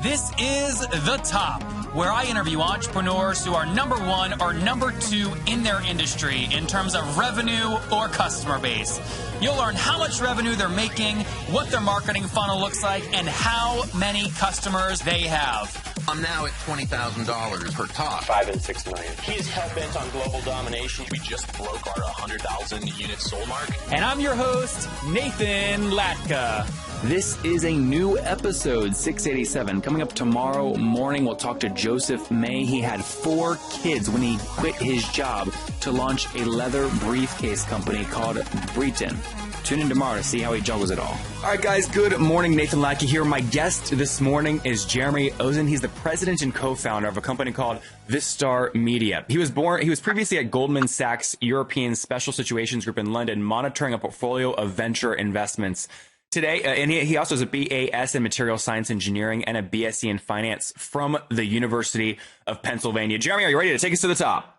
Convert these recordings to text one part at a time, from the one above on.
This is The Top, where I interview entrepreneurs who are number one or number two in their industry in terms of revenue or customer base. You'll learn how much revenue they're making, what their marketing funnel looks like, and how many customers they have. I'm now at $20,000 per top. 5 and 6 million. He's hell-bent on global domination. We just broke our 100,000 units sold mark. And I'm your host, Nathan Latka. This is a new episode, 687. Coming up tomorrow morning, we'll talk to Joseph May. He had 4 kids when he quit his job to launch a leather briefcase company called Breton. Tune in tomorrow to see how he juggles it all. All right, guys, good morning. Nathan Latka here. My guest this morning is Jeremy Ozen. He's the president and co-founder of a company called Vistar Media. He was previously at Goldman Sachs European Special Situations Group in London, monitoring a portfolio of venture investments. Today, and he also has a BAS in Material Science Engineering and a BSc in Finance from the University of Pennsylvania. Jeremy, are you ready to take us to the top?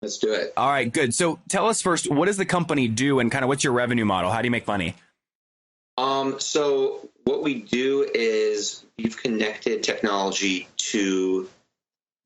Let's do it. All right, good. So tell us first, what does the company do and kind of what's your revenue model? How do you make money? So what we do is we've connected technology to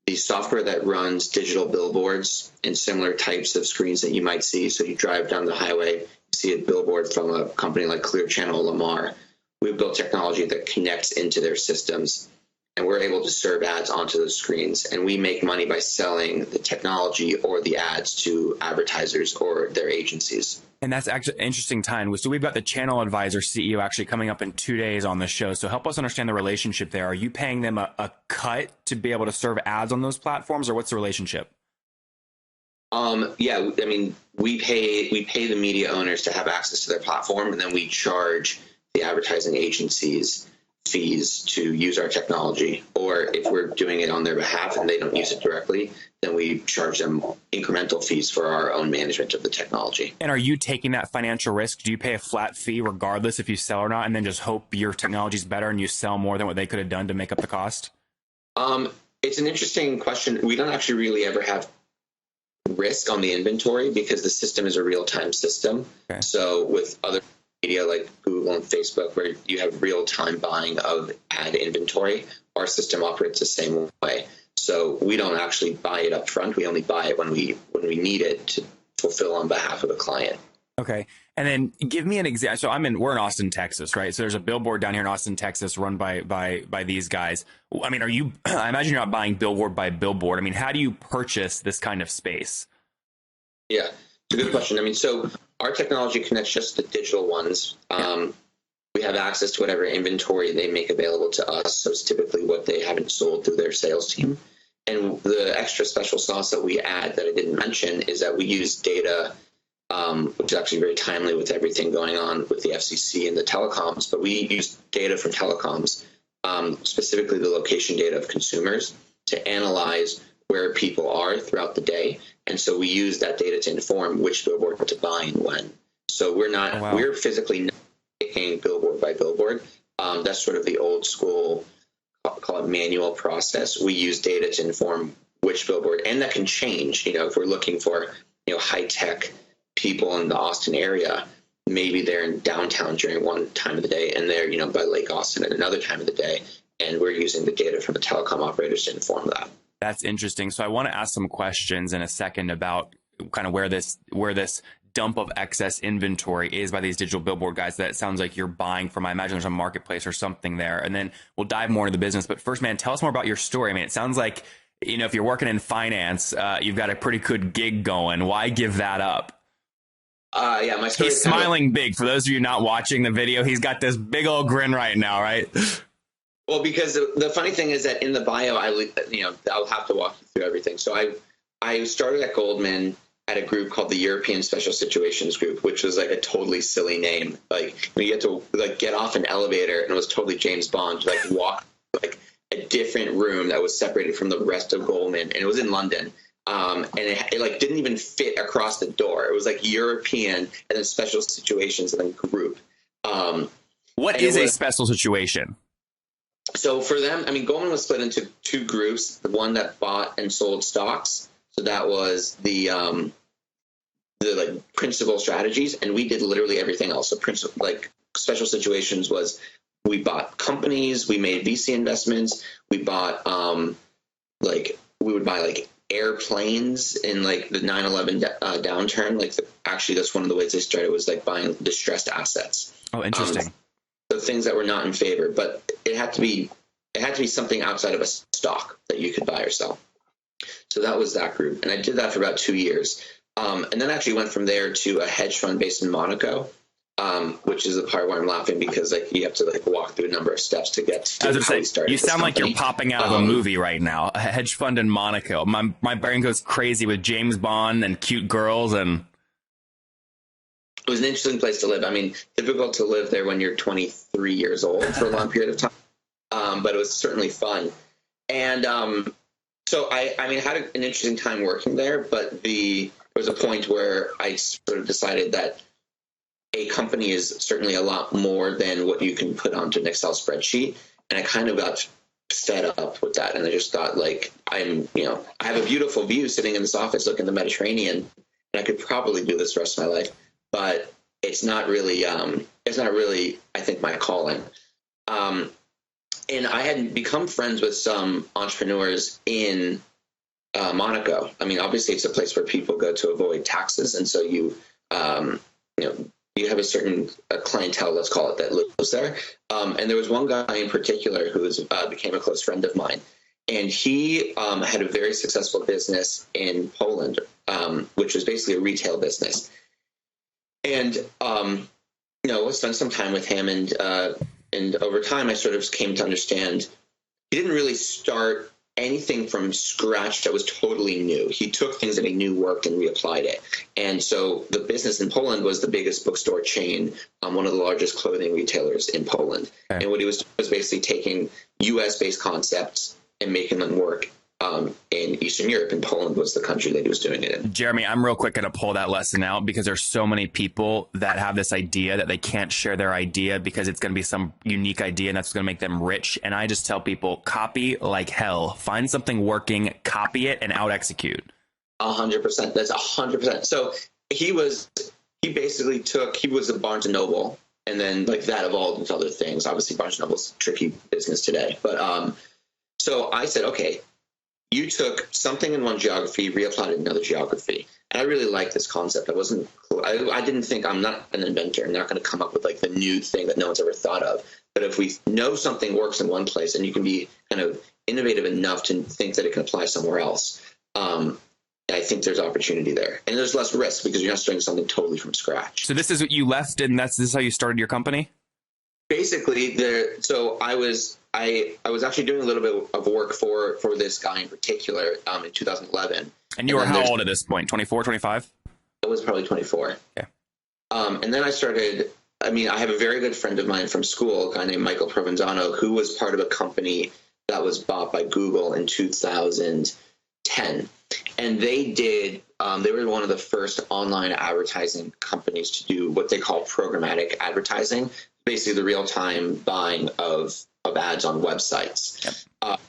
the software that runs digital billboards and similar types of screens that you might see. So you drive down the highway, you see a billboard from a company like Clear Channel Lamar. We've built technology that connects into their systems, and we're able to serve ads onto those screens. And we make money by selling the technology or the ads to advertisers or their agencies. And that's actually an interesting time. So we've got the Channel Advisor CEO actually coming up in 2 days on the show. So help us understand the relationship there. Are you paying them a cut to be able to serve ads on those platforms, or what's the relationship? Yeah, I mean, we pay the media owners to have access to their platform, and then we charge the advertising agencies fees to use our technology. Or if we're doing it on their behalf and they don't use it directly, then we charge them incremental fees for our own management of the technology. And are you taking that financial risk? Do you pay a flat fee regardless if you sell or not, and then just hope your technology is better and you sell more than what they could have done to make up the cost? It's an interesting question. We don't actually really ever have risk on the inventory because the system is a real-time system. Okay. So with other media like Google and Facebook, where you have real-time buying of ad inventory, our system operates the same way. So we don't actually buy it up front. We only buy it when we need it to fulfill on behalf of the client. Okay. And then give me an example. So we're in Austin, Texas, right? So there's a billboard down here in Austin, Texas, run by these guys. I mean, I imagine you're not buying billboard by billboard. I mean, how do you purchase this kind of space? Yeah, it's a good question. I mean, so our technology connects just the digital ones. We have access to whatever inventory they make available to us. So it's typically what they haven't sold through their sales team. And the extra special sauce that we add that I didn't mention is that we use data, which is actually very timely with everything going on with the FCC and the telecoms. But we use data from telecoms, specifically the location data of consumers, to analyze where people are throughout the day. And so we use that data to inform which billboard to buy and when. So we're physically not taking billboard by billboard. That's sort of the old school, call it manual process. We use data to inform which billboard, and that can change. If we're looking for, high tech people in the Austin area, maybe they're in downtown during one time of the day and they're, by Lake Austin at another time of the day. And we're using the data from the telecom operators to inform that. That's interesting. So I want to ask some questions in a second about kind of where this dump of excess inventory is by these digital billboard guys that it sounds like you're buying from. I imagine there's a marketplace or something there. And then we'll dive more into the business. But first, man, tell us more about your story. I mean, it sounds like, if you're working in finance, you've got a pretty good gig going. Why give that up? Yeah, my story. He's smiling big. For those of you not watching the video, he's got this big old grin right now, right? Well, because the funny thing is that in the bio, I'll have to walk you through everything. So I started at Goldman at a group called the European Special Situations Group, which was like a totally silly name. Like you get to get off an elevator and it was totally James Bond, walk a different room that was separated from the rest of Goldman, and it was in London. And it didn't even fit across the door. It was European and then Special Situations and then group. What is a special situation? So for them, Goldman was split into 2 groups. The one that bought and sold stocks. So that was the principal strategies, and we did literally everything else. So Special Situations was we bought companies, we made VC investments, we bought we would buy like airplanes in like the 9/11 downturn. Like actually, that's one of the ways they started, was like buying distressed assets. Oh, interesting. So things that were not in favor, but it had to be something outside of a stock that you could buy or sell. So that was that group, and I did that for about 2 years, and then actually went from there to a hedge fund based in Monaco. Which is the part where I'm laughing, because like you have to like walk through a number of steps to get to how we started. You sound like you're popping out of a movie right now. A hedge fund in Monaco. My brain goes crazy with James Bond and cute girls, and it was an interesting place to live. I mean, difficult to live there when you're 23 years old for a long period of time, but it was certainly fun. And so I had an interesting time working there, but there was a point where I sort of decided that a company is certainly a lot more than what you can put onto an Excel spreadsheet. And I kind of got fed up with that. And I just thought, like, I have a beautiful view sitting in this office looking at the Mediterranean, and I could probably do this the rest of my life, but it's not really, I think, my calling. And I had become friends with some entrepreneurs in Monaco. I mean, obviously it's a place where people go to avoid taxes. And so you have a certain clientele, let's call it, that lives there. And there was one guy in particular who became a close friend of mine. And he had a very successful business in Poland, which was basically a retail business. And, I spent some time with him. And over time, I sort of came to understand he didn't really start anything from scratch that was totally new. He took things that he knew worked and reapplied it. And so the business in Poland was the biggest bookstore chain, one of the largest clothing retailers in Poland. Okay. And what he was basically taking US-based concepts and making them work in Eastern Europe, and Poland was the country that he was doing it in. Jeremy, I'm real quick going to pull that lesson out, because there's so many people that have this idea that they can't share their idea because it's going to be some unique idea and that's going to make them rich. And I just tell people, copy like hell. Find something working, copy it, and out execute. 100%. That's 100%. So he was a Barnes & Noble, and then like that evolved into other things. Obviously, Barnes & Noble's a tricky business today. But so I said, okay, you took something in one geography, reapplied it in another geography. And I really like this concept. I didn't think, I'm not an inventor. I'm not going to come up with like the new thing that no one's ever thought of. But if we know something works in one place, and you can be kind of innovative enough to think that it can apply somewhere else, I think there's opportunity there. And there's less risk because you're not starting something totally from scratch. So this is what you left, and this is how you started your company? Basically, so I was actually doing a little bit of work for this guy in particular in 2011. And you were how old at this point? 24, 25? I was probably 24. Yeah. And then I have a very good friend of mine from school, a guy named Michael Provenzano, who was part of a company that was bought by Google in 2010. And they were one of the first online advertising companies to do what they call programmatic advertising, basically the real-time buying of ads on websites. Yep.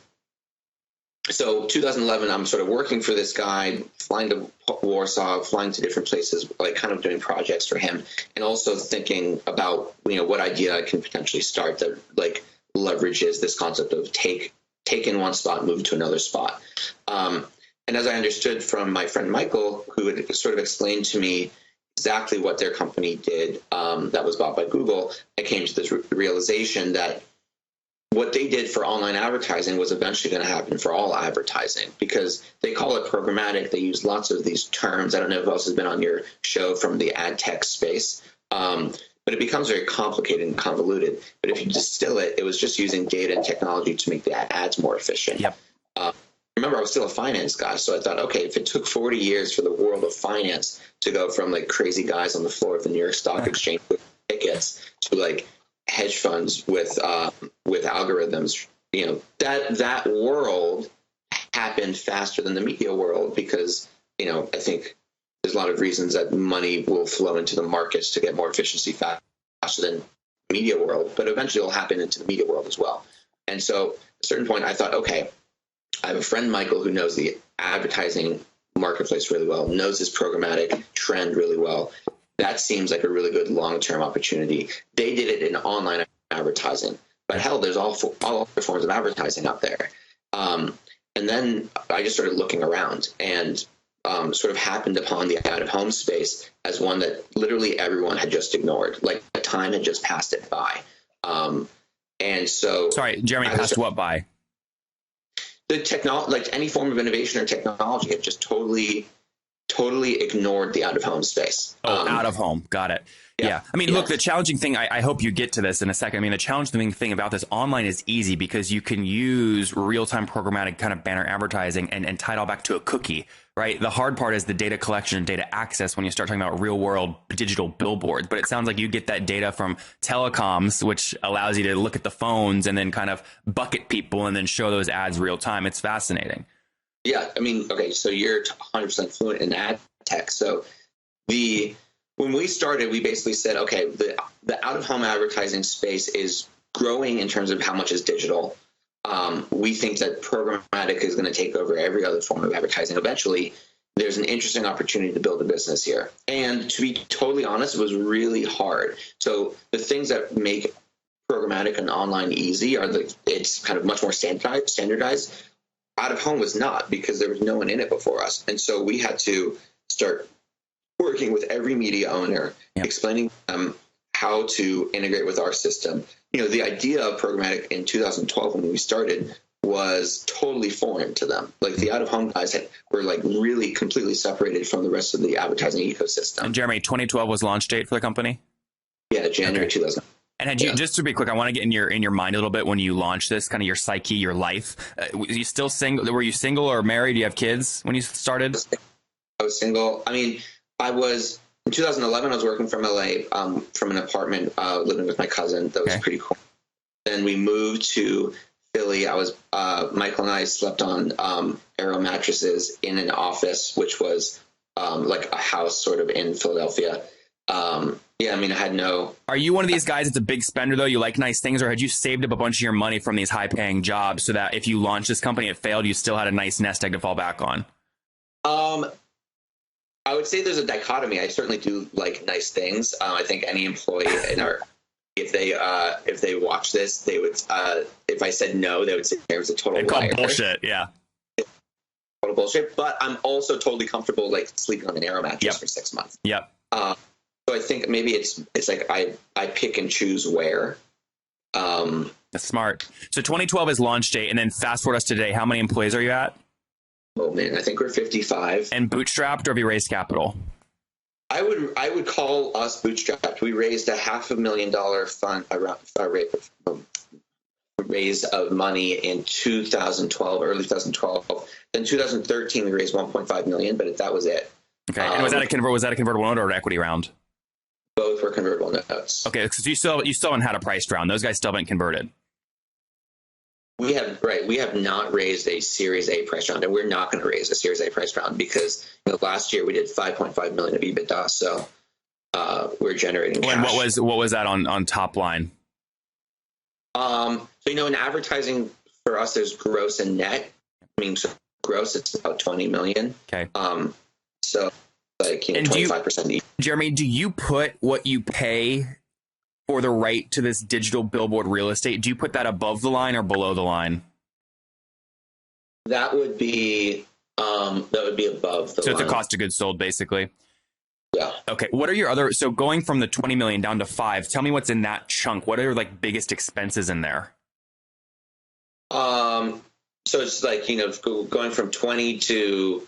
So 2011, I'm sort of working for this guy, flying to Warsaw, flying to different places, like kind of doing projects for him, and also thinking about, what idea I can potentially start that like leverages this concept of take in one spot, move to another spot. And as I understood from my friend Michael, who had sort of explained to me exactly what their company did that was bought by Google, I came to this realization that what they did for online advertising was eventually going to happen for all advertising, because they call it programmatic. They use lots of these terms. I don't know who else has been on your show from the ad tech space, but it becomes very complicated and convoluted. But if you distill it, it was just using data and technology to make the ads more efficient. Yep. Remember, I was still a finance guy, so I thought, okay, if it took 40 years for the world of finance to go from like crazy guys on the floor of the New York Stock Exchange with tickets to like hedge funds with algorithms, that world happened faster than the media world because, I think there's a lot of reasons that money will flow into the markets to get more efficiency faster than the media world, but eventually it'll happen into the media world as well. And so at a certain point I thought, okay, I have a friend, Michael, who knows the advertising marketplace really well, knows this programmatic trend really well. That seems like a really good long-term opportunity. They did it in online advertising. But hell, there's all other forms of advertising out there. And then I just started looking around and sort of happened upon the out-of-home space as one that literally everyone had just ignored. Like, the time had just passed it by. And so... Sorry, Jeremy, passed what by? The technology, like any form of innovation or technology, had just totally ignored the out-of-home space. Out of home. Got it. Yeah. I mean, look, the challenging thing, I hope you get to this in a second. I mean, the challenging thing about this online is easy because you can use real-time programmatic kind of banner advertising and tie it all back to a cookie, right? The hard part is the data collection and data access when you start talking about real-world digital billboards. But it sounds like you get that data from telecoms, which allows you to look at the phones and then kind of bucket people and then show those ads real-time. It's fascinating. Yeah. I mean, okay, so you're 100% fluent in ad tech. So when we started, we basically said, okay, the out-of-home advertising space is growing in terms of how much is digital. We think that programmatic is going to take over every other form of advertising. Eventually, there's an interesting opportunity to build a business here. And to be totally honest, it was really hard. So the things that make programmatic and online easy are it's kind of much more standardized. Out-of-home was not, because there was no one in it before us. And so we had to start working with every media owner, explaining to them how to integrate with our system. You know, the idea of programmatic in 2012 when we started was totally foreign to them. Like, the out-of-home guys were like really completely separated from the rest of the advertising ecosystem. And Jeremy, 2012 was launch date for the company? Yeah, January 2000. And had you, just to be quick, I want to get in your mind a little bit when you launched this, kind of your psyche, your life. Were you still single? Were you single or married? Do you have kids when you started? I was single. I mean, in 2011, I was working from LA, from an apartment, living with my cousin. That was pretty cool. Then we moved to Philly. Michael and I slept on Aero mattresses in an office, which was like a house sort of in Philadelphia. I mean, I had no... Are you one of these guys that's a big spender, though? You like nice things, or had you saved up a bunch of your money from these high-paying jobs so that if you launched this company, it failed, you still had a nice nest egg to fall back on? I would say there's a dichotomy. I certainly do like nice things. I think any employee if they watch this, they would, if I said no, they would say it was a total liar. Bullshit. Yeah. Total bullshit. But I'm also totally comfortable, like, sleeping on an Aero mattress for 6 months. Yep. So I think maybe it's like I pick and choose where. That's smart. So 2012 is launch date, and then fast forward us to today. How many employees are you at? Oh man, I think we're 55. And bootstrapped, or have you raised capital? I would call us bootstrapped. We raised a $500,000 fund raise of money in 2012, early 2012. Then 2013 we raised 1.5 million, but that was it. Okay. And was that a convertible note or an equity round? Both were convertible notes. Okay, so you still haven't had a priced round. Those guys still haven't converted. We have not raised a Series A price round, and we're not going to raise a Series A price round because last year we did 5.5 million of EBITDA, so we're generating cash. And what was that on top line? So in advertising for us, there's gross and net. I mean, so gross it's about 20 million. Okay. So like 25% each. Jeremy, do you put what you pay for the right to this digital billboard real estate? Do you put that above the line or below the line? That would be above the line. So it's a cost of goods sold, basically. Yeah. Okay. What are your other? So going from the 20 million down to 5, tell me what's in that chunk. What are like biggest expenses in there? So it's like going from 20 to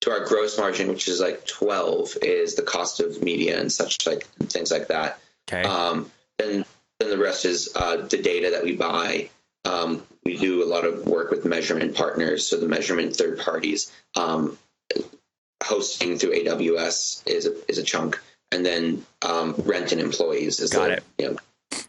our gross margin, which is like 12, is the cost of media and such, like things like that. Okay. Then the rest is the data that we buy. We do a lot of work with measurement partners, so the measurement third parties. Hosting through AWS is a chunk, and then rent and employees is got it.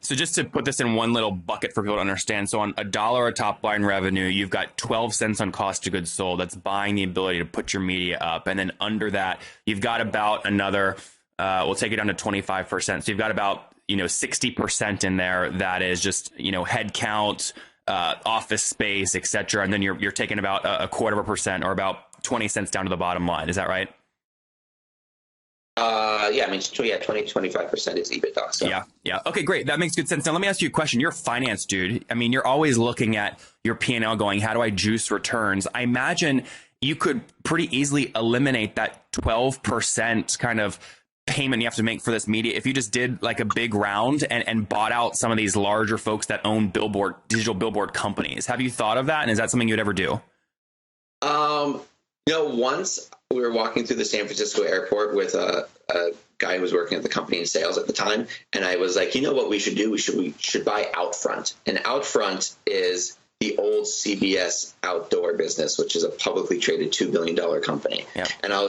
So just to put this in one little bucket for people to understand, so on $1 of top line revenue, you've got 12 cents on cost of goods sold. That's buying the ability to put your media up, and then under that, you've got about another. We'll take it down to 25%. So you've got about 60% in there that is just head count, office space, etc. And then you're taking about a 0.25% or about 20 cents down to the bottom line. Is that right? Yeah, I mean, 20-25% is EBITDA. So. Yeah. Okay, great. That makes good sense. Now, let me ask you a question. You're a finance dude. I mean, you're always looking at your P&L going, how do I juice returns? I imagine you could pretty easily eliminate that 12% kind of payment you have to make for this media if you just did like a big round and bought out some of these larger folks that own digital billboard companies. Have you thought of that? And is that something you'd ever do? Once we were walking through the San Francisco airport with a guy who was working at the company in sales at the time, and I was like, you know what we should do? We should buy Upfront. And Upfront is the old CBS outdoor business, which is a publicly traded $2 billion company. Yep. And I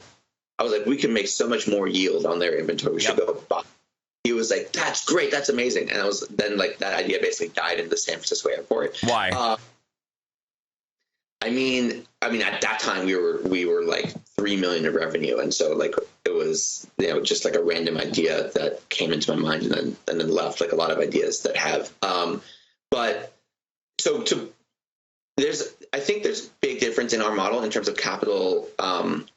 was like, we can make so much more yield on their inventory. We should go buy. He was like, that's great. That's amazing. And I was then like, that idea basically died in the San Francisco airport. Why? I mean, at that time we were like 3 million in revenue, and so like it was just like a random idea that came into my mind, and then left, like a lot of ideas that have. But I think there's a big difference in our model in terms of capital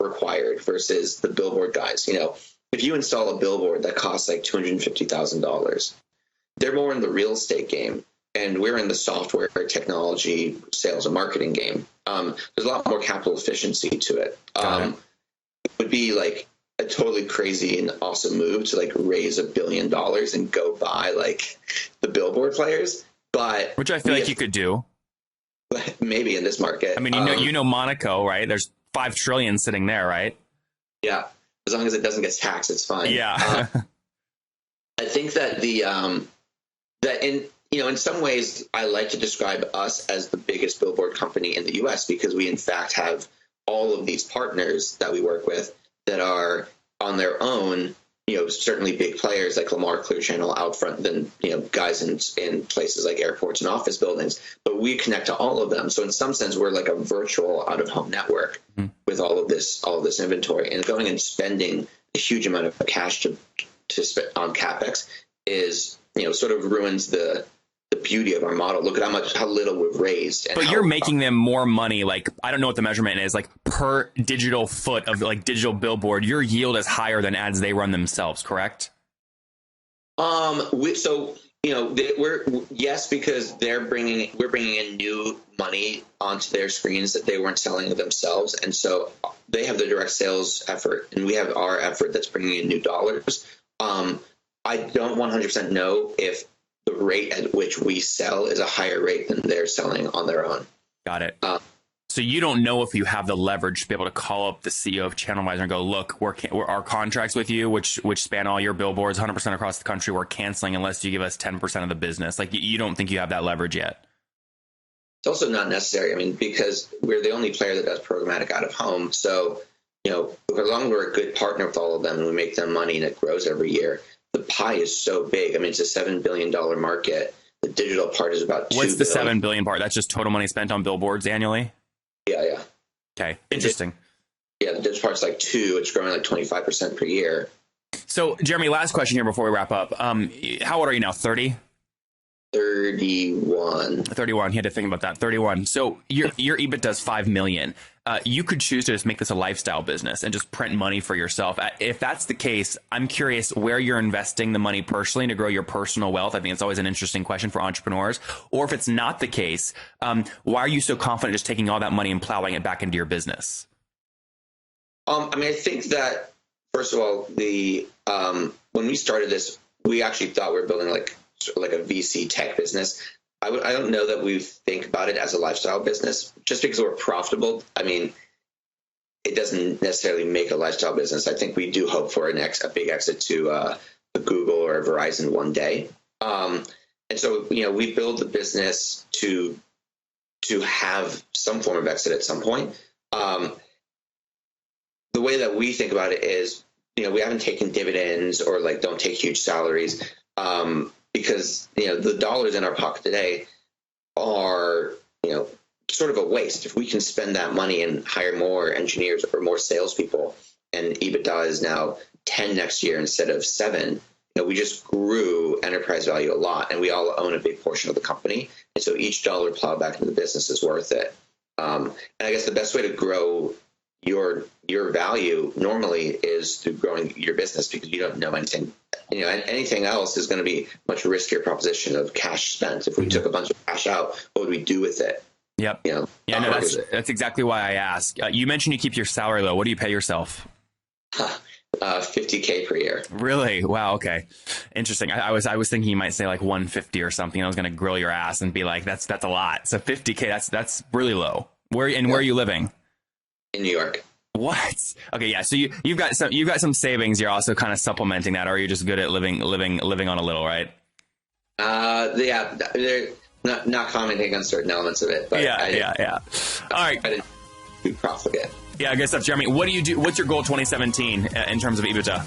required versus the billboard guys. If you install a billboard that costs like $250,000, they're more in the real estate game. And we're in the software, technology, sales, and marketing game. There's a lot more capital efficiency to it. It would be like a totally crazy and awesome move to like raise $1 billion and go buy like the billboard players, which I feel like you could do. Maybe in this market. I mean, you know Monaco, right? There's $5 trillion sitting there, right? Yeah, as long as it doesn't get taxed, it's fine. Yeah, I think that in some ways, I like to describe us as the biggest billboard company in the U.S. because we, in fact, have all of these partners that we work with that are on their own, certainly big players like Lamar, Clear Channel, Outfront, then, guys in places like airports and office buildings. But we connect to all of them. So in some sense, we're like a virtual out-of-home network with all of this inventory. And going and spending a huge amount of cash to spend on CapEx is, sort of ruins the beauty of our model. Look at how little we've raised. But you're making them more money. Like, I don't know what the measurement is, like per digital foot of like digital billboard, your yield is higher than ads they run themselves, correct? Yes, because we're bringing in new money onto their screens that they weren't selling themselves. And so they have the direct sales effort and we have our effort that's bringing in new dollars. I don't 100% know if the rate at which we sell is a higher rate than they're selling on their own. Got it. So you don't know if you have the leverage to be able to call up the CEO of ChannelWise and go, look, our contracts with you, which span all your billboards 100% across the country, we're canceling unless you give us 10% of the business. Like, you don't think you have that leverage yet? It's also not necessary. I mean, because we're the only player that does programmatic out of home. So, as long as we're a good partner with all of them and we make them money and it grows every year, the pie is so big. I mean, it's a $7 billion market. The digital part is about $2 billion. What's the $7 billion part? That's just total money spent on billboards annually? Yeah. Okay, interesting. The digital part's like 2. It's growing like 25% per year. So, Jeremy, last question here before we wrap up. How old are you now? 30? 31. 31. You had to think about that. 31. So your EBITDA is $5 million. You could choose to just make this a lifestyle business and just print money for yourself. If that's the case, I'm curious where you're investing the money personally to grow your personal wealth. I think it's always an interesting question for entrepreneurs. Or if it's not the case, why are you so confident just taking all that money and plowing it back into your business? I think that, first of all, when we started this, we actually thought we were building like a VC tech business. I don't know that we think about it as a lifestyle business just because we're profitable. I mean, it doesn't necessarily make a lifestyle business. I think we do hope for a big exit to a Google or a Verizon one day. And so, we build the business to have some form of exit at some point. The way that we think about it is, we haven't taken dividends or like don't take huge salaries. Because, the dollars in our pocket today are, sort of a waste. If we can spend that money and hire more engineers or more salespeople, and EBITDA is now 10 next year instead of 7, we just grew enterprise value a lot, and we all own a big portion of the company. And so each dollar plowed back into the business is worth it. And I guess the best way to grow your value normally is through growing your business, because you don't know anything. Anything else is going to be much riskier proposition of cash spent. If we took a bunch of cash out, what would we do with it? Yep. That's exactly why I asked. You mentioned you keep your salary low. What do you pay yourself? $50K per year. Really? Wow. Okay. Interesting. I was thinking you might say like 150 or something. I was going to grill your ass and be like, that's a lot. So 50K, that's really low. Where are you living? In New York. What? Okay. Yeah. So you've got some savings. You're also kind of supplementing that, or are you just good at living on a little, right? Yeah. They're not commenting on certain elements of it, but yeah. All right. I didn't be profligate. Yeah, I guess that's Jeremy. What do you do? What's your goal 2017 in terms of EBITDA?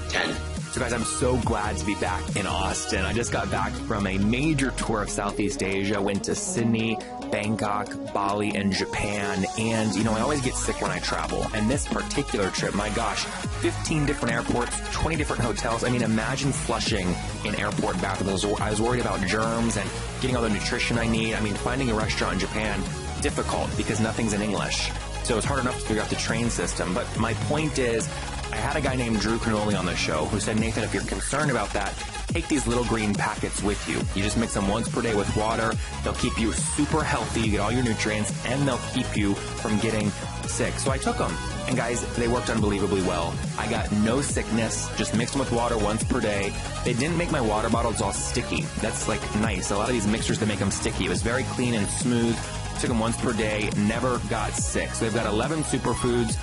10. So guys, I'm so glad to be back in Austin. I just got back from a major tour of Southeast Asia, went to Sydney, Bangkok, Bali, and Japan. And, I always get sick when I travel. And this particular trip, my gosh, 15 different airports, 20 different hotels. I mean, imagine flushing in airport bathrooms. I was worried about germs and getting all the nutrition I need. I mean, finding a restaurant in Japan, difficult because nothing's in English. So it's hard enough to figure out the train system. But my point is, I had a guy named Drew Canoli on the show who said, Nathan, if you're concerned about that, take these little green packets with you. You just mix them once per day with water. They'll keep you super healthy. You get all your nutrients, and they'll keep you from getting sick. So I took them. And guys, they worked unbelievably well. I got no sickness, just mixed them with water once per day. They didn't make my water bottles all sticky. That's like nice. A lot of these mixers, they make them sticky. It was very clean and smooth. Took them once per day, never got sick. So they've got 11 superfoods,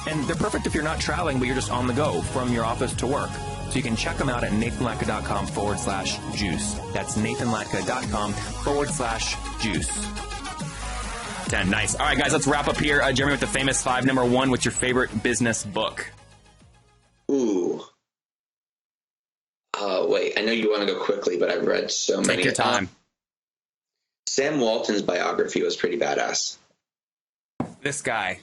and they're perfect if you're not traveling, but you're just on the go from your office to work. So you can check them out at nathanlatka.com/juice. That's nathanlatka.com/juice. 10. Nice. All right, guys, let's wrap up here. Jeremy with the famous 5. Number 1, what's your favorite business book? Ooh. Wait, I know you want to go quickly, but I've read so many. Take your time. Sam Walton's biography was pretty badass. This guy.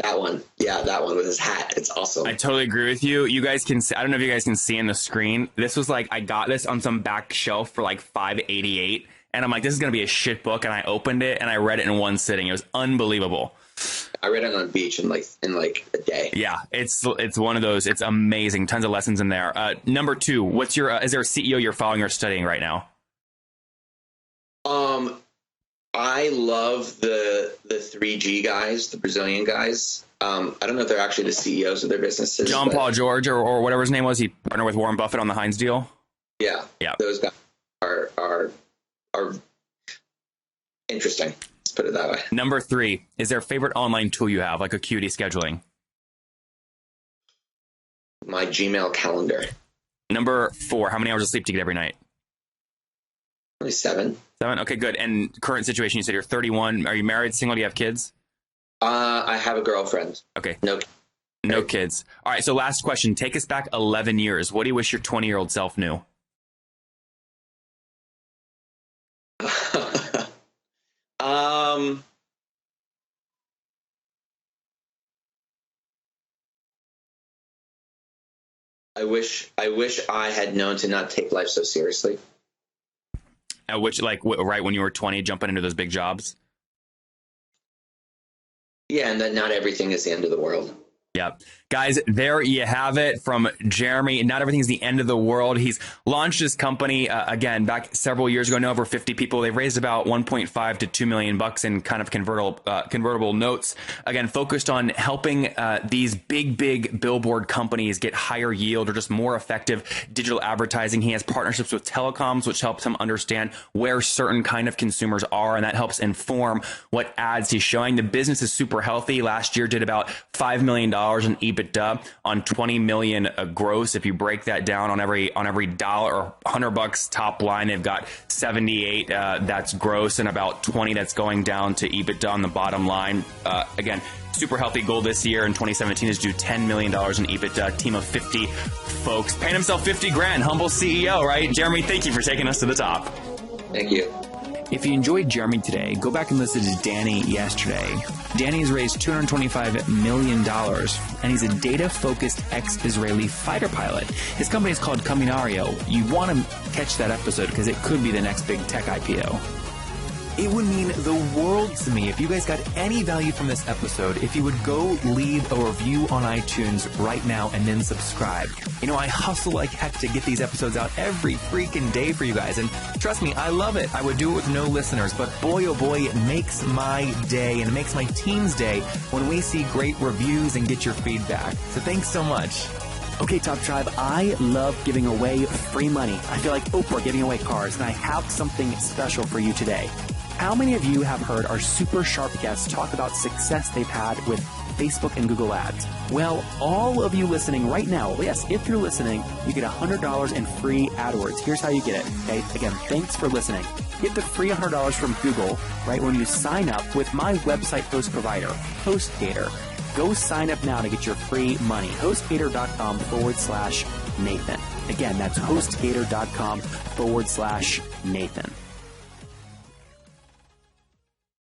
That one. Yeah, that one with his hat. It's awesome. I totally agree with you. You guys can see, I don't know if you guys can see in the screen. This was like, I got this on some back shelf for like $5.88. And I'm like, this is going to be a shit book. And I opened it and I read it in one sitting. It was unbelievable. I read it on the beach in like a day. Yeah, it's one of those. It's amazing. Tons of lessons in there. Number 2, what's your, is there a CEO you're following or studying right now? I love the 3G guys, the Brazilian guys. I don't know if they're actually the CEOs of their businesses. John Paul George or whatever his name was. He partnered with Warren Buffett on the Heinz deal. Yeah. Those guys are interesting. Let's put it that way. Number 3, is there a favorite online tool you have, like Acuity scheduling? My Gmail calendar. Number 4, how many hours of sleep do you get every night? Only 7. 7? Okay, good. And current situation, you said you're 31. Are you married, single? Do you have kids? I have a girlfriend. Okay. No kids. All right, so last question. Take us back 11 years. What do you wish your 20-year-old self knew? I wish I had known to not take life so seriously. Which, like, right when you were 20, jumping into those big jobs? Yeah, and that not everything is the end of the world. Yep. Guys, there you have it from Jeremy. Not everything's the end of the world. He's launched his company, again, back several years ago, now over 50 people. They've raised about $1.5 to $2 million in kind of convertible notes. Again, focused on helping these big billboard companies get higher yield or just more effective digital advertising. He has partnerships with telecoms, which helps him understand where certain kind of consumers are, and that helps inform what ads he's showing. The business is super healthy. Last year did about $5 million in EBITDA on 20 million gross. If you break that down on every dollar or $100 top line, they've got 78 that's gross and about 20 that's going down to EBITDA on the bottom line. Again, super healthy goal this year in 2017 is do $10 million in EBITDA. Team of 50 folks, paying himself 50 grand. Humble CEO, right? Jeremy, thank you for taking us to the top. Thank you. If you enjoyed Jeremy today, go back and listen to Danny yesterday. Danny has raised $225 million, and he's a data-focused ex-Israeli fighter pilot. His company is called Combinario. You want to catch that episode because it could be the next big tech IPO. It would mean the world to me if you guys got any value from this episode, if you would go leave a review on iTunes right now and then subscribe. You know, I hustle like heck to get these episodes out every freaking day for you guys, and trust me, I love it. I would do it with no listeners, but boy, oh boy, it makes my day and it makes my team's day when we see great reviews and get your feedback. So thanks so much. Okay, Top Tribe, I love giving away free money. I feel like Oprah giving away cars, and I have something special for you today. How many of you have heard our super sharp guests talk about success they've had with Facebook and Google Ads? Well, all of you listening right now, yes, if you're listening, you get $100 in free AdWords. Here's how you get it. Okay, again, thanks for listening. Get the free $100 from Google, right, when you sign up with my website host provider, HostGator. Go sign up now to get your free money. HostGator.com/Nathan. Again, that's HostGator.com/Nathan.